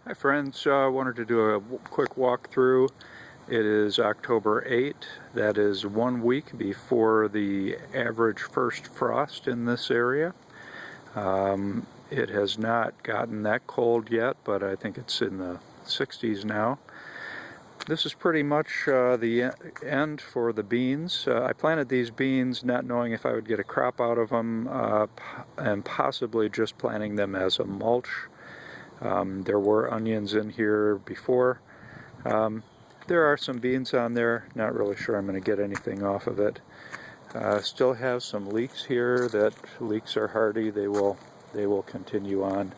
Hi friends, I wanted to do a quick walkthrough. It is October 8th. That is 1 week before the average first frost in this area. It has not gotten that cold yet, but I think it's in the 60s now. This is pretty much the end for the beans. I planted these beans not knowing if I would get a crop out of them, and possibly just planting them as a mulch. There were onions in here before. There are some beans on there. Not really sure I'm going to get anything off of it. Still have some leeks here. That leeks are hardy. They will continue on.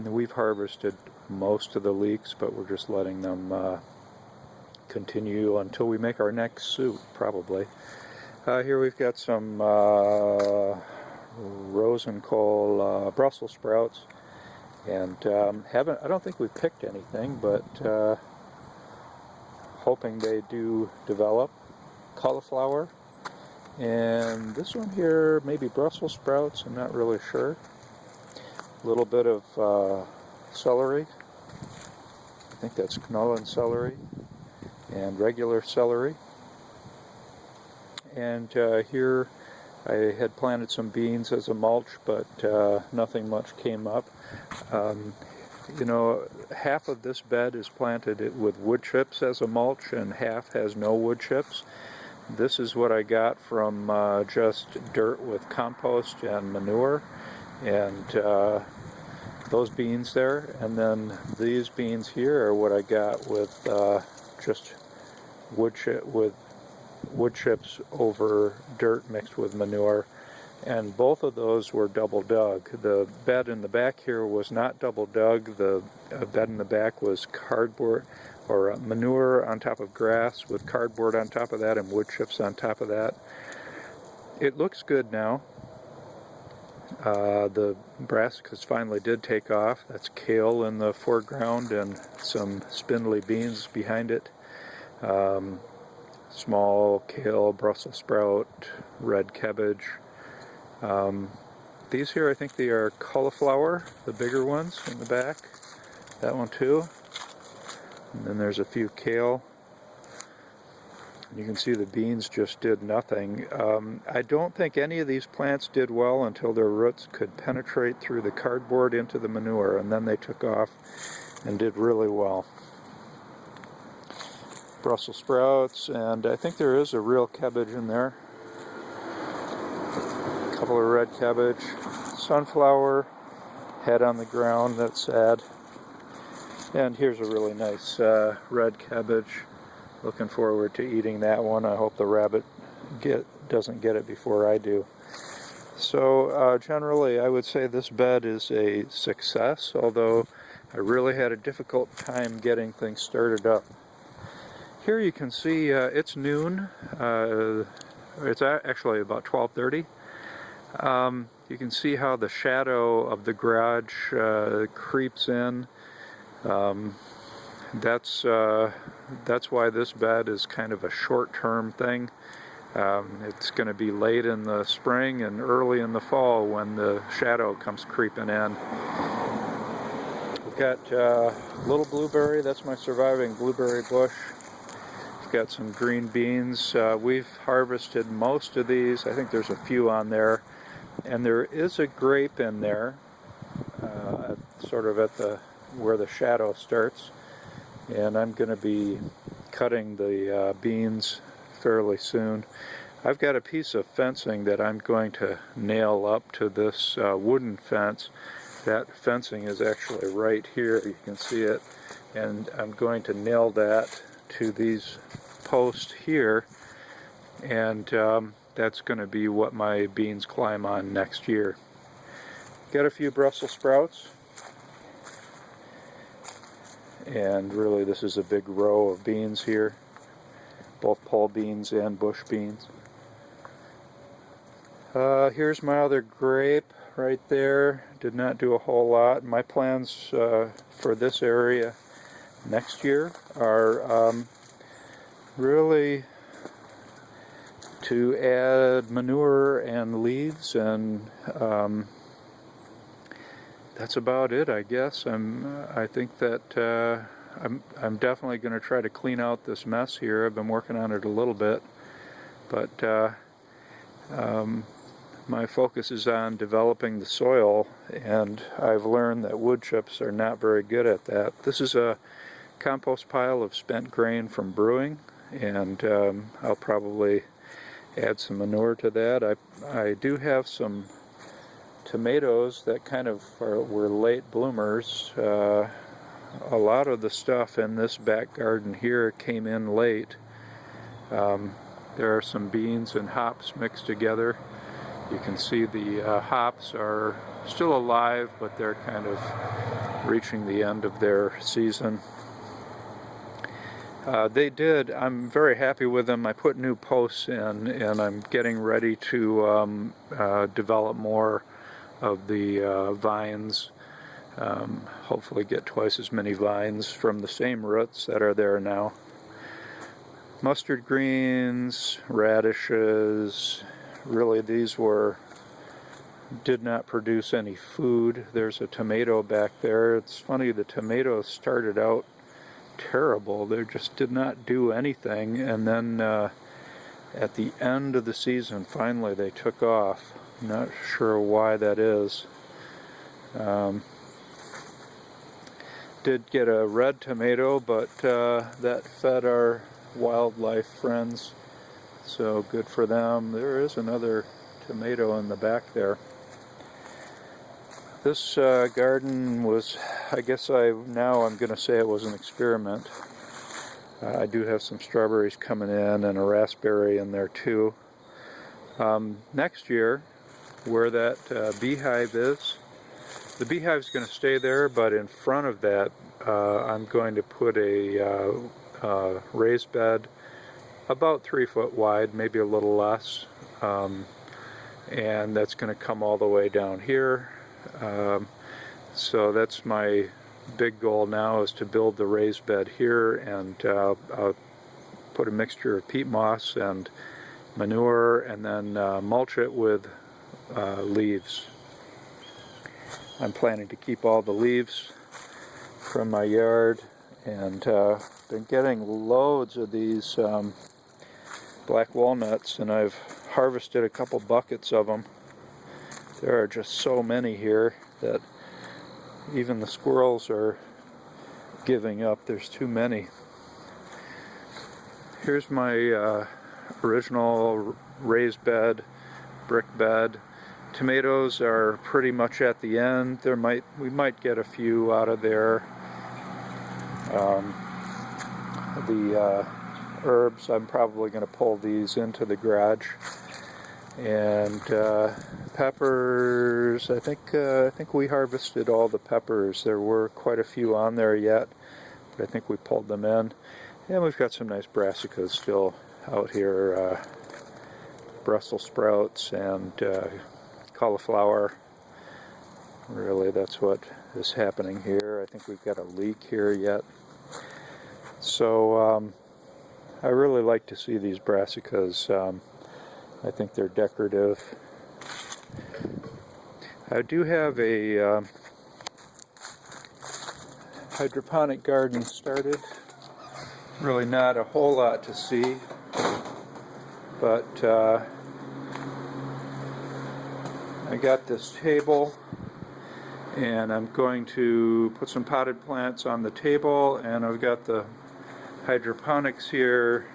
We've harvested most of the leeks, but we're just letting them continue until we make our next soup, probably. Here we've got some Rosenkohl Brussels sprouts. And I don't think we've picked anything, but hoping they do develop. Cauliflower, and this one here, maybe Brussels sprouts, I'm not really sure. A little bit of celery, I think that's canola celery, and regular celery. And here I had planted some beans as a mulch, but nothing much came up. You know, half of this bed is planted with wood chips as a mulch, and half has no wood chips. This is what I got from just dirt with compost and manure, and those beans there. And then these beans here are what I got with just wood chips over dirt mixed with manure. And both of those were double dug. The bed in the back here was not double dug. The bed in the back was cardboard or manure on top of grass with cardboard on top of that and wood chips on top of that. It looks good now. The brassicas finally did take off. That's kale in the foreground and some spindly beans behind it. Small kale, Brussels sprout, red cabbage. These here, I think they are cauliflower, the bigger ones in the back. That one too. And then there's a few kale. You can see the beans just did nothing. I don't think any of these plants did well until their roots could penetrate through the cardboard into the manure, and then they took off and did really well. Brussels sprouts, and I think there is a real cabbage in there. Couple of red cabbage, sunflower, head on the ground, that's sad. And here's a really nice red cabbage. Looking forward to eating that one. I hope the rabbit doesn't get it before I do. So generally I would say this bed is a success, although I really had a difficult time getting things started up. Here you can see it's noon. It's actually about 12:30. You can see how the shadow of the garage creeps in. That's why this bed is kind of a short-term thing. It's going to be late in the spring and early in the fall when the shadow comes creeping in. We've got little blueberry. That's my surviving blueberry bush. We've got some green beans. We've harvested most of these. I think there's a few on there. And there is a grape in there, sort of at where the shadow starts. And I'm going to be cutting the beans fairly soon. I've got a piece of fencing that I'm going to nail up to this wooden fence. That fencing is actually right here. You can see it. And I'm going to nail that to these posts here. And that's going to be what my beans climb on next year. Got a few Brussels sprouts. And really this is a big row of beans here. Both pole beans and bush beans. Here's my other grape right there. Did not do a whole lot. My plans for this area next year are really to add manure and leaves, and that's about it, I guess. I think that I'm definitely going to try to clean out this mess here. I've been working on it a little bit, but my focus is on developing the soil, and I've learned that wood chips are not very good at that. This is a compost pile of spent grain from brewing, and I'll probably add some manure to that. I do have some tomatoes that kind of were late bloomers. A lot of the stuff in this back garden here came in late. There are some beans and hops mixed together. You can see the hops are still alive, but they're kind of reaching the end of their season. I'm very happy with them. I put new posts in, and I'm getting ready to develop more of the vines. Hopefully get twice as many vines from the same roots that are there now. Mustard greens, radishes, really these did not produce any food. There's a tomato back there. It's funny, the tomatoes started out terrible. They just did not do anything, and then at the end of the season finally they took off. Not sure why that is. Did get a red tomato, but that fed our wildlife friends, so good for them. There is another tomato in the back there. This garden was, I guess now I'm going to say it was an experiment. I do have some strawberries coming in and a raspberry in there too. Next year, where that beehive is, the beehive's going to stay there, but in front of that I'm going to put a raised bed about 3 foot wide, maybe a little less, and that's going to come all the way down here. So that's my big goal now, is to build the raised bed here, and I'll put a mixture of peat moss and manure, and then mulch it with leaves. I'm planning to keep all the leaves from my yard, and been getting loads of these black walnuts, and I've harvested a couple buckets of them. There are just so many here that even the squirrels are giving up. There's too many. Here's my original raised bed, brick bed. Tomatoes are pretty much at the end. We might get a few out of there. The herbs, I'm probably going to pull these into the garage. And peppers, I think we harvested all the peppers. There were quite a few on there yet, but I think we pulled them in. And we've got some nice brassicas still out here, Brussels sprouts and cauliflower. Really, that's what is happening here. I think we've got a leek here yet. So I really like to see these brassicas. I think they're decorative. I do have a hydroponic garden started. Really not a whole lot to see, but I got this table, and I'm going to put some potted plants on the table, and I've got the hydroponics here,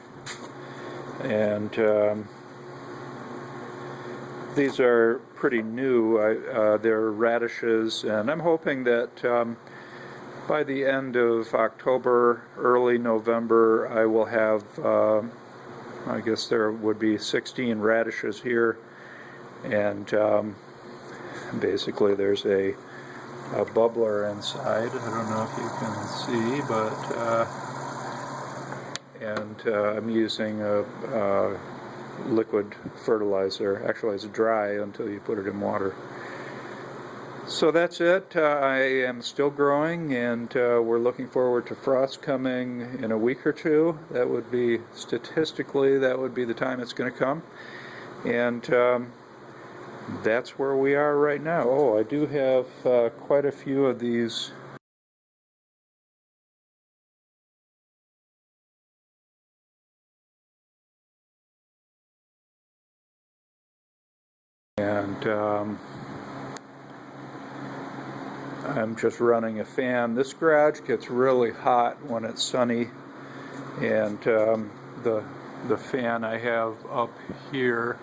and these are pretty new. They're radishes, and I'm hoping that by the end of October, early November, I will have, I guess there would be 16 radishes here, and basically there's a bubbler inside. I don't know if you can see, but and I'm using a liquid fertilizer. Actually, it's dry until you put it in water. So that's it. I am still growing, and we're looking forward to frost coming in a week or two. That would be, statistically, that would be the time it's going to come. And that's where we are right now. Oh, I do have quite a few of these. And I'm just running a fan. This garage gets really hot when it's sunny, and the fan I have up here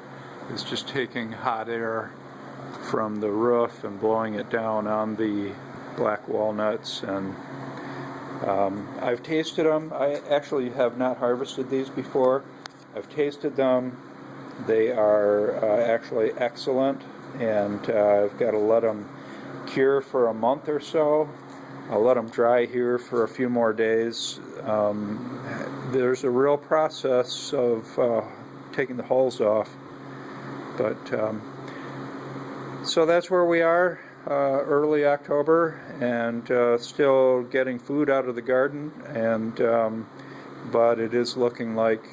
is just taking hot air from the roof and blowing it down on the black walnuts. And I've tasted them. I actually have not harvested these before. I've tasted them. They are actually excellent, and I've got to let them cure for a month or so. I'll let them dry here for a few more days. There's a real process of taking the hulls off, but so that's where we are, early October, and still getting food out of the garden, and but it is looking like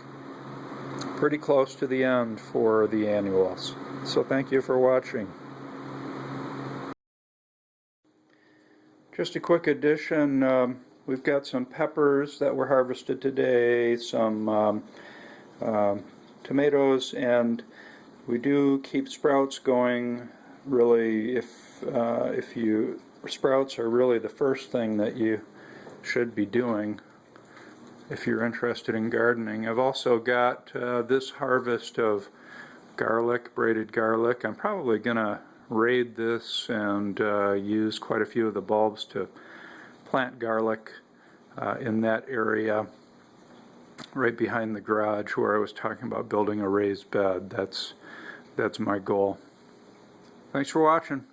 pretty close to the end for the annuals. So thank you for watching. Just a quick addition, we've got some peppers that were harvested today, some tomatoes, and we do keep sprouts going. Really, sprouts are really the first thing that you should be doing if you're interested in gardening. I've also got this harvest of garlic, braided garlic. I'm probably going to raid this and use quite a few of the bulbs to plant garlic in that area right behind the garage where I was talking about building a raised bed. That's my goal. Thanks for watching.